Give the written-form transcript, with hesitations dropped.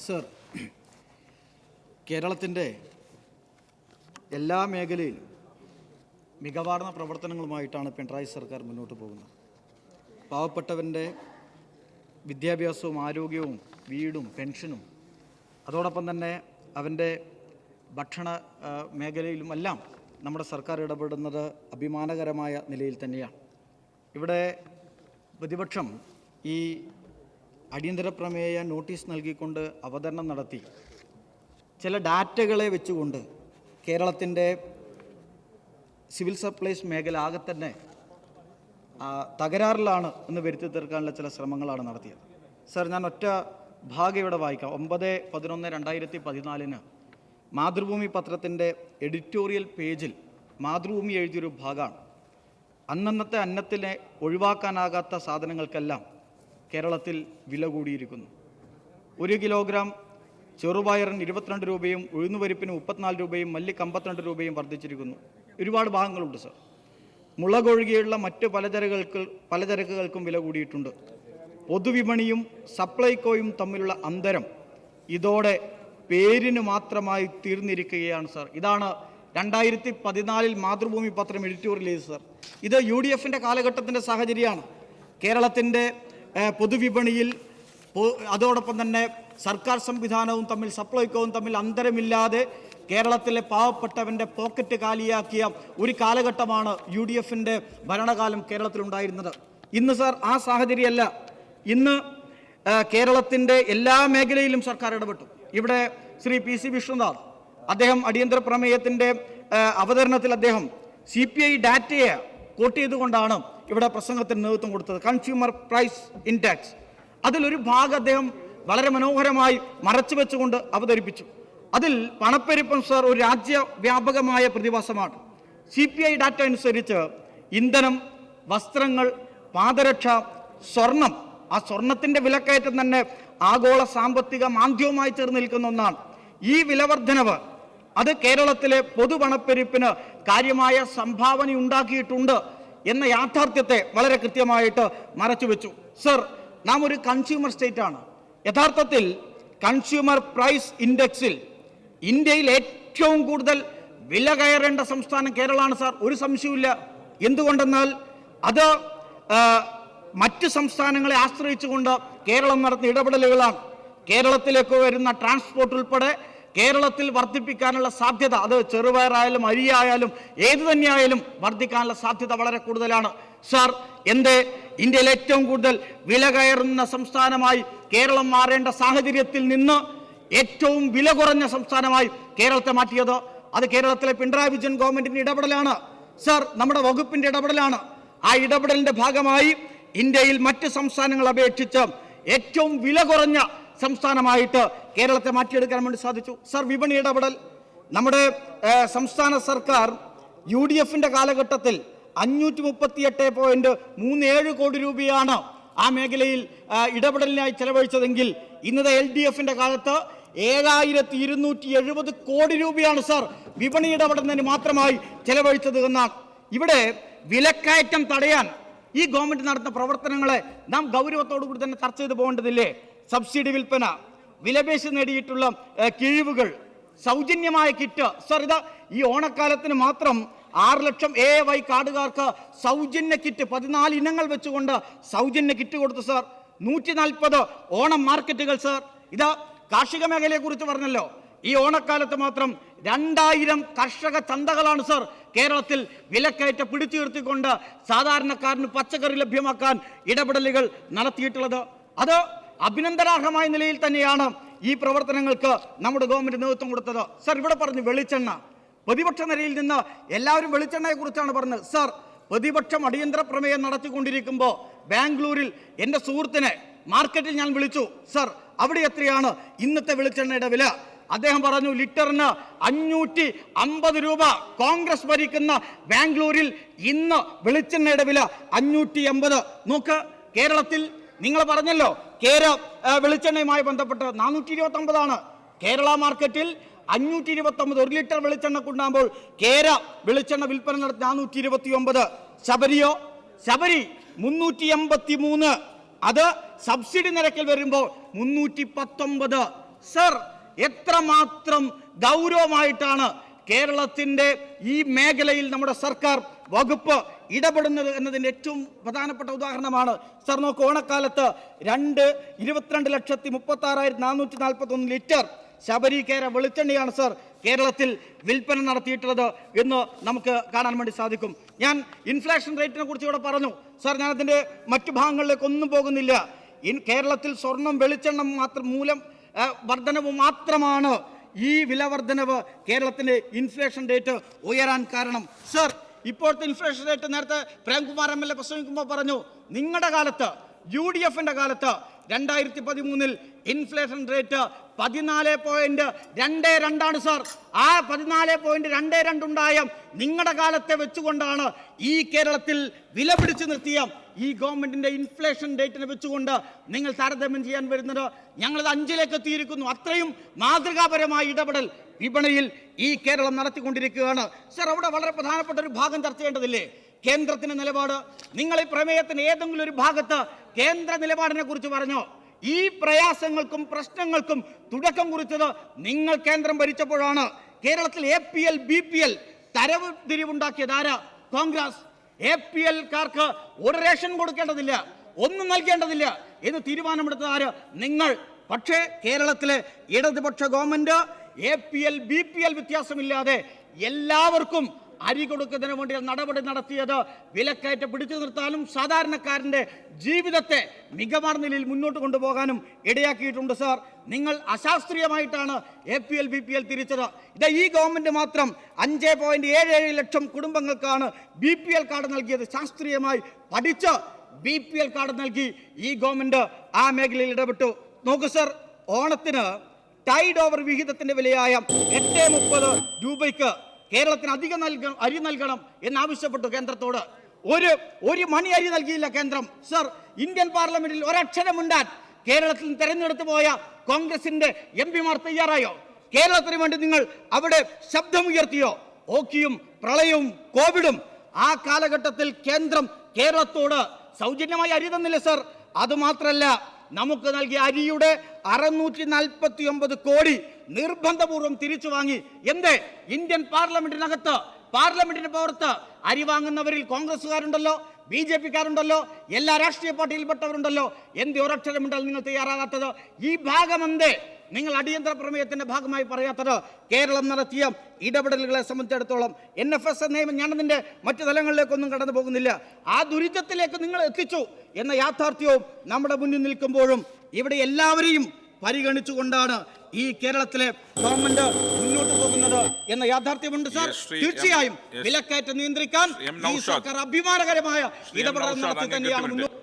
Sir, കേരളത്തിൻ്റെ എല്ലാ മേഖലയിലും മികവാർന്ന പ്രവർത്തനങ്ങളുമായിട്ടാണ് പിണറായി സർക്കാർ മുന്നോട്ട് പോകുന്നത്. പാവപ്പെട്ടവൻ്റെ വിദ്യാഭ്യാസവും ആരോഗ്യവും വീടും പെൻഷനും അതോടൊപ്പം തന്നെ അവൻ്റെ ഭക്ഷണ മേഖലയിലുമെല്ലാം നമ്മുടെ സർക്കാർ ഇടപെടുന്നത് അഭിമാനകരമായ നിലയിൽ തന്നെയാണ്. ഇവിടെ പ്രതിപക്ഷം ഈ അടിയന്തര പ്രമേയ നോട്ടീസ് നൽകിക്കൊണ്ട് അവതരണം നടത്തി ചില ഡാറ്റകളെ വെച്ചുകൊണ്ട് കേരളത്തിൻ്റെ സിവിൽ സപ്ലൈസ് മേഖല ആകെ തന്നെ തകരാറിലാണ് എന്ന് വരുത്തി തീർക്കാനുള്ള ചില ശ്രമങ്ങളാണ് നടത്തിയത്. സർ, ഞാൻ ഒറ്റ ഭാഗം ഇവിടെ വായിക്കാം. 9/11/2014 മാതൃഭൂമി പത്രത്തിൻ്റെ എഡിറ്റോറിയൽ പേജിൽ മാതൃഭൂമി എഴുതിയൊരു ഭാഗമാണ്. അന്നന്നത്തെ അന്നത്തിനെ ഒഴിവാക്കാനാകാത്ത സാധനങ്ങൾക്കെല്ലാം കേരളത്തിൽ വില കൂടിയിരിക്കുന്നു. 1 കിലോഗ്രാം ചെറുപയറിന് 22 രൂപയും ഉഴുന്നുപരിപ്പിന് 34 രൂപയും മല്ലിക്ക് 52 രൂപയും വർദ്ധിച്ചിരിക്കുന്നു. ഒരുപാട് ഭാഗങ്ങളുണ്ട് സർ. മുളകൊഴികെയുള്ള മറ്റ് പലചരക്കുകൾക്കും വില കൂടിയിട്ടുണ്ട്. പൊതുവിപണിയും സപ്ലൈകോയും തമ്മിലുള്ള അന്തരം ഇതോടെ പേരിന് മാത്രമായി തീർന്നിരിക്കുകയാണ് സർ. ഇതാണ് 2014 മാതൃഭൂമി പത്രം എഡിറ്റോറിയൽ ചെയ്തു സർ. ഇത് UDFൻ്റെ കാലഘട്ടത്തിൻ്റെ സാഹചര്യമാണ്. കേരളത്തിൻ്റെ പൊതുവിപണിയിൽ അതോടൊപ്പം തന്നെ സർക്കാർ സംവിധാനവും തമ്മിൽ സപ്ലൈകോവും തമ്മിൽ അന്തരമില്ലാതെ കേരളത്തിലെ പാവപ്പെട്ടവൻ്റെ പോക്കറ്റ് കാലിയാക്കിയ ഒരു കാലഘട്ടമാണ് UDFൻ്റെ ഭരണകാലം കേരളത്തിലുണ്ടായിരുന്നത്. ഇന്ന് സർ ആ സാഹചര്യമല്ല. ഇന്ന് കേരളത്തിൻ്റെ എല്ലാ മേഖലയിലും സർക്കാർ ഇടപെട്ടു. ഇവിടെ ശ്രീ PC വിഷ്ണുനാഥ് അദ്ദേഹം അടിയന്തര പ്രമേയത്തിൻ്റെ അവതരണത്തിൽ അദ്ദേഹം CPI ഡാറ്റയെ കോട്ട് ചെയ്തുകൊണ്ടാണ് ഇവിടെ പ്രസംഗത്തിന് നേതൃത്വം കൊടുത്തത്. കൺസ്യൂമർ പ്രൈസ് ഇൻഡെക്സ് അതിലൊരു ഭാഗം അദ്ദേഹം വളരെ മനോഹരമായി മറച്ചു വെച്ചുകൊണ്ട് അവതരിപ്പിച്ചു. അതിൽ പണപ്പെരുപ്പം സർ ഒരു രാജ്യവ്യാപകമായ പ്രതിഭാസമാണ്. CPI ഡാറ്റ അനുസരിച്ച് ഇന്ധനം, വസ്ത്രങ്ങൾ, പാദരക്ഷ, സ്വർണം, ആ സ്വർണത്തിൻ്റെ വിലക്കയറ്റം തന്നെ ആഗോള സാമ്പത്തിക മാന്ദ്യവുമായി ചേർന്ന് നിൽക്കുന്ന ഒന്നാണ്. ഈ വിലവർദ്ധനവ് അത് കേരളത്തിലെ പൊതുപണപ്പെരുപ്പിന് കാര്യമായ സംഭാവന ഉണ്ടാക്കിയിട്ടുണ്ട് എന്ന യാഥാർത്ഥ്യത്തെ വളരെ കൃത്യമായിട്ട് മറച്ചുവെച്ചു. സർ, നാം ഒരു കൺസ്യൂമർ സ്റ്റേറ്റാണ്. യഥാർത്ഥത്തിൽ കൺസ്യൂമർ പ്രൈസ് ഇൻഡെക്സിൽ ഇന്ത്യയിൽ ഏറ്റവും കൂടുതൽ വില കയറേണ്ട സംസ്ഥാനം കേരളമാണ് സാർ. ഒരു സംശയവുമില്ല. എന്തുകൊണ്ടെന്നാൽ അത് മറ്റ് സംസ്ഥാനങ്ങളെ ആശ്രയിച്ചുകൊണ്ട് കേരളം നടത്തുന്ന ഇടപെടലുകളാണ്. കേരളത്തിലേക്ക് വരുന്ന ട്രാൻസ്പോർട്ട് ഉൾപ്പെടെ കേരളത്തിൽ വർദ്ധിപ്പിക്കാനുള്ള സാധ്യത, അത് ചെറുപയറായാലും അരിയായാലും ഏത് തന്നെയായാലും വർദ്ധിക്കാനുള്ള സാധ്യത വളരെ കൂടുതലാണ് സാർ. എന്തേ ഇന്ത്യയിൽ ഏറ്റവും കൂടുതൽ വില കയറുന്ന സംസ്ഥാനമായി കേരളം മാറേണ്ട സാഹചര്യത്തിൽ നിന്ന് ഏറ്റവും വില കുറഞ്ഞ സംസ്ഥാനമായി കേരളത്തെ മാറ്റിയത്? അത് കേരളത്തിലെ പിണറായി വിജയൻ ഗവൺമെന്റിന്റെ ഇടപെടലാണ് സാർ, നമ്മുടെ വകുപ്പിന്റെ ഇടപെടലാണ്. ആ ഇടപെടലിന്റെ ഭാഗമായി ഇന്ത്യയിൽ മറ്റ് സംസ്ഥാനങ്ങളെ അപേക്ഷിച്ച് ഏറ്റവും വില കുറഞ്ഞ സംസ്ഥാനമായിട്ട് കേരളത്തെ മാറ്റിയെടുക്കാൻ വേണ്ടി സാധിച്ചു സർ. വിപണി ഇടപെടൽ നമ്മുടെ സംസ്ഥാന സർക്കാർ UDFൻ്റെ കാലഘട്ടത്തിൽ 538.37 കോടി രൂപയാണ് ആ മേഖലയിൽ ഇടപെടലിനായി ചെലവഴിച്ചതെങ്കിൽ ഇന്നത്തെ LDFൻ്റെ കാലത്ത് 7270 കോടി രൂപയാണ് സർ വിപണി ഇടപെടുന്നതിന് മാത്രമായി ചെലവഴിച്ചത് എന്നാണ്. ഇവിടെ വിലക്കയറ്റം തടയാൻ ഈ ഗവൺമെന്റ് നടത്തുന്ന പ്രവർത്തനങ്ങളെ നാം ഗൗരവത്തോടു കൂടി തന്നെ ചർച്ച ചെയ്തു പോകേണ്ടതില്ലേ? സബ്സിഡി വിൽപ്പന, വിലപേശി നേടിയിട്ടുള്ള കിഴിവുകൾ, സൗജന്യമായ കിറ്റ് സർ. ഇത് ഈ ഓണക്കാലത്തിന് മാത്രം 6 ലക്ഷം AY കാർഡുകാർക്ക് സൗജന്യ കിറ്റ് 14 ഇനങ്ങൾ വെച്ചുകൊണ്ട് സൗജന്യ കിറ്റ് കൊടുത്തു സർ. 140 ഓണം മാർക്കറ്റുകൾ സർ. ഇത് കാർഷിക മേഖലയെ കുറിച്ച് പറഞ്ഞല്ലോ. ഈ ഓണക്കാലത്ത് മാത്രം 2000 കർഷക ചന്തകളാണ് സർ കേരളത്തിൽ വിലക്കയറ്റം പിടിച്ചു നിർത്തിക്കൊണ്ട് സാധാരണക്കാരന് പച്ചക്കറി ലഭ്യമാക്കാൻ ഇടപെടലുകൾ നടത്തിയിട്ടുള്ളത്. അത് അഭിനന്ദനാർഹമായ നിലയിൽ തന്നെയാണ് ഈ പ്രവർത്തനങ്ങൾക്ക് നമ്മുടെ ഗവൺമെന്റ് നേതൃത്വം കൊടുത്തത് സർ. ഇവിടെ പറഞ്ഞു വെളിച്ചെണ്ണ. പ്രതിപക്ഷ നിരയിൽ നിന്ന് എല്ലാവരും വെളിച്ചെണ്ണയെ കുറിച്ചാണ് പറഞ്ഞത് സർ. പ്രതിപക്ഷം അടിയന്തര പ്രമേയം നടത്തിക്കൊണ്ടിരിക്കുമ്പോൾ ബാംഗ്ലൂരിൽ എൻ്റെ സുഹൃത്തിനെ മാർക്കറ്റിൽ ഞാൻ വിളിച്ചു സർ. അവിടെ എത്രയാണ് ഇന്നത്തെ വെളിച്ചെണ്ണയുടെ വില? അദ്ദേഹം പറഞ്ഞു ലിറ്ററിന് 550 രൂപ. കോൺഗ്രസ് ഭരിക്കുന്ന ബാംഗ്ലൂരിൽ ഇന്ന് വെളിച്ചെണ്ണയുടെ വില 580. നോക്ക്, കേരളത്തിൽ നിങ്ങൾ പറഞ്ഞല്ലോ വെളിച്ചെണ്ണയുമായി ബന്ധപ്പെട്ട് 429 കേരള മാർക്കറ്റിൽ 529 1 ലിറ്റർ വെളിച്ചെണ്ണ കൊണ്ടാകുമ്പോൾ കേര വെളിച്ചെണ്ണ വിൽപ്പന നടത്തി 429. ശബരി 383. അത് സബ്സിഡി നിരക്കിൽ വരുമ്പോൾ 319. സർ, എത്രമാത്രം ഗൗരവമായിട്ടാണ് കേരളത്തിന്റെ ഈ മേഖലയിൽ നമ്മുടെ സർക്കാർ വകുപ്പ് ഇടപെടുന്നത് എന്നതിൻ്റെ ഏറ്റവും പ്രധാനപ്പെട്ട ഉദാഹരണമാണ് സർ. നോക്ക്, ഓണക്കാലത്ത് 22,36,441 ലിറ്റർ ശബരികേര വെളിച്ചെണ്ണയാണ് സർ കേരളത്തിൽ വിൽപ്പന നടത്തിയിട്ടുള്ളത് എന്ന് നമുക്ക് കാണാൻ വേണ്ടി സാധിക്കും. ഞാൻ ഇൻഫ്ലേഷൻ റേറ്റിനെ കുറിച്ച് ഇവിടെ പറഞ്ഞു സർ. ഞാനതിൻ്റെ മറ്റു ഭാഗങ്ങളിലേക്കൊന്നും പോകുന്നില്ല. കേരളത്തിൽ സ്വർണം വെളിച്ചെണ്ണ മൂലം വർധനവ് മാത്രമാണ് ഈ വില വർധനവ് കേരളത്തിൻ്റെ ഇൻഫ്ലേഷൻ റേറ്റ് ഉയരാൻ കാരണം. സർ, ഇപ്പോഴത്തെ ഇൻഫ്ലേഷൻ റേറ്റ് നേരത്തെ പ്രേംകുമാർ MLA പ്രസംഗിക്കുമ്പോൾ പറഞ്ഞു, നിങ്ങളുടെ കാലത്ത് UDFന്റെ കാലത്ത് 2013 ഇൻഫ്ലേഷൻ റേറ്റ് 14.22 സാർ. ആ 14.22 ഉണ്ടായ നിങ്ങളുടെ കാലത്തെ വെച്ചുകൊണ്ടാണ് ഈ കേരളത്തിൽ വില പിടിച്ചു നിർത്തിയ ഈ ഗവൺമെന്റിന്റെ ഇൻഫ്ലേഷൻ റേറ്റിനെ വെച്ചുകൊണ്ട് നിങ്ങൾ താരതമ്യം ചെയ്യാൻ വരുന്നത്. ഞങ്ങളത് 5ലേക്ക് എത്തിയിരിക്കുന്നു. അത്രയും മാതൃകാപരമായ ഇടപെടൽ വിപണിയിൽ ഈ കേരളം നടത്തിക്കൊണ്ടിരിക്കുകയാണ് സർ. അവിടെ വളരെ പ്രധാനപ്പെട്ട ഒരു ഭാഗം ചർച്ച ചെയ്യേണ്ടതില്ലേ? കേന്ദ്രത്തിന്റെ നിലപാട്. നിങ്ങൾ ഈ പ്രമേയത്തിന് ഏതെങ്കിലും ഒരു ഭാഗത്ത് കേന്ദ്ര നിലപാടിനെ കുറിച്ച് പറഞ്ഞോ? ഈ പ്രയാസങ്ങൾക്കും പ്രശ്നങ്ങൾക്കും തുടക്കം കുറിച്ചത് നിങ്ങൾ കേന്ദ്രം ഭരിച്ചപ്പോഴാണ്. കേരളത്തിൽ APL BPL തരവ് തിരിവുണ്ടാക്കിയത് ആരാ? കോൺഗ്രസ്. APLക്കാർക്ക് ഒരു റേഷൻ കൊടുക്കേണ്ടതില്ല, ഒന്നും നൽകേണ്ടതില്ല എന്ന് തീരുമാനമെടുത്തത് ആര്? നിങ്ങൾ. പക്ഷേ കേരളത്തിലെ ഇടതുപക്ഷ ഗവൺമെന്റ് APL BPL വ്യത്യാസമില്ലാതെ എല്ലാവർക്കും അരി കൊടുക്കുന്നതിന് വേണ്ടി നടപടി നടത്തിയത് വിലക്കയറ്റം പിടിച്ചു നിർത്താനും സാധാരണക്കാരൻ്റെ ജീവിതത്തെ മികവാർന്ന നിലയിൽ മുന്നോട്ട് കൊണ്ടുപോകാനും ഇടയാക്കിയിട്ടുണ്ട് സാർ. നിങ്ങൾ അശാസ്ത്രീയമായിട്ടാണ് APL BPL തിരിച്ചത്. ഇത് ഈ ഗവൺമെന്റ് മാത്രം 5.77 ലക്ഷം കുടുംബങ്ങൾക്കാണ് BPL കാർഡ് നൽകിയത്. ശാസ്ത്രീയമായി പഠിച്ച് BPL കാർഡ് നൽകി ഈ ഗവൺമെന്റ് ആ മേഖലയിൽ ഇടപെട്ടു. നോക്കൂ സർ, ഓണത്തിന് ടൈഡ് ഓവർ വിഹിതത്തിന്റെ വിലയായ 8.30 രൂപയ്ക്ക് കേരളത്തിന് അധികം അരി നൽകണം എന്നാവശ്യപ്പെട്ടു കേന്ദ്രത്തോട്. ഒരു മണി അരി നൽകിയില്ല കേന്ദ്രം സർ. ഇന്ത്യൻ പാർലമെന്റിൽ ഒരക്ഷരമുണ്ടാൻ കേരളത്തിൽ തെരഞ്ഞെടുത്തു പോയ കോൺഗ്രസിന്റെ MPമാർ തയ്യാറായോ? കേരളത്തിന് വേണ്ടി നിങ്ങൾ അവിടെ ശബ്ദമുയർത്തിയോ? ഓക്കിയും പ്രളയവും കോവിഡും ആ കാലഘട്ടത്തിൽ കേന്ദ്രം കേരളത്തോട് സൗജന്യമായി അരി തന്നില്ല സർ. അതുമാത്രല്ല, നമുക്ക് നൽകിയ അരിയുടെ 649 കോടി നിർബന്ധപൂർവ്വം തിരിച്ചു വാങ്ങി. എന്തേ? ഇന്ത്യൻ പാർലമെന്റിനകത്ത്, പാർലമെന്റിന് പുറത്ത് അരി വാങ്ങുന്നവരിൽ കോൺഗ്രസ്സുകാരുണ്ടല്ലോ, BJPക്കാരുണ്ടല്ലോ, എല്ലാ രാഷ്ട്രീയ പാർട്ടിയിൽപ്പെട്ടവരുണ്ടല്ലോ. എന്തേ ഒരക്ഷരമുണ്ടാൽ നിങ്ങൾ തയ്യാറാകാത്തത്? ഈ ഭാഗം എന്തേ നിങ്ങൾ അടിയന്തര പ്രമേയത്തിന്റെ ഭാഗമായി പറയാത്തത്? കേരളം നടത്തിയ ഇടപെടലുകളെ സംബന്ധിച്ചിടത്തോളം NFS നിയമം, ഞാനതിൻ്റെ മറ്റു തലങ്ങളിലേക്കൊന്നും കടന്നു പോകുന്നില്ല, ആ ദുരിതത്തിലേക്ക് നിങ്ങൾ എത്തിച്ചു എന്ന യാഥാർത്ഥ്യവും നമ്മുടെ മുന്നിൽ നിൽക്കുമ്പോഴും ഇവിടെ എല്ലാവരെയും പരിഗണിച്ചുകൊണ്ടാണ് ഈ കേരളത്തിലെ ഗവൺമെന്റ് മുന്നോട്ട് പോകുന്നത് എന്ന യാഥാർത്ഥ്യമുണ്ട് സാർ. തീർച്ചയായും വിലക്കയറ്റം നിയന്ത്രിക്കാൻ ഈ സർക്കാർ അഭിമാനകരമായ ഇടപെടൽ നടത്തി തന്നെയാണ് മുന്നോട്ട്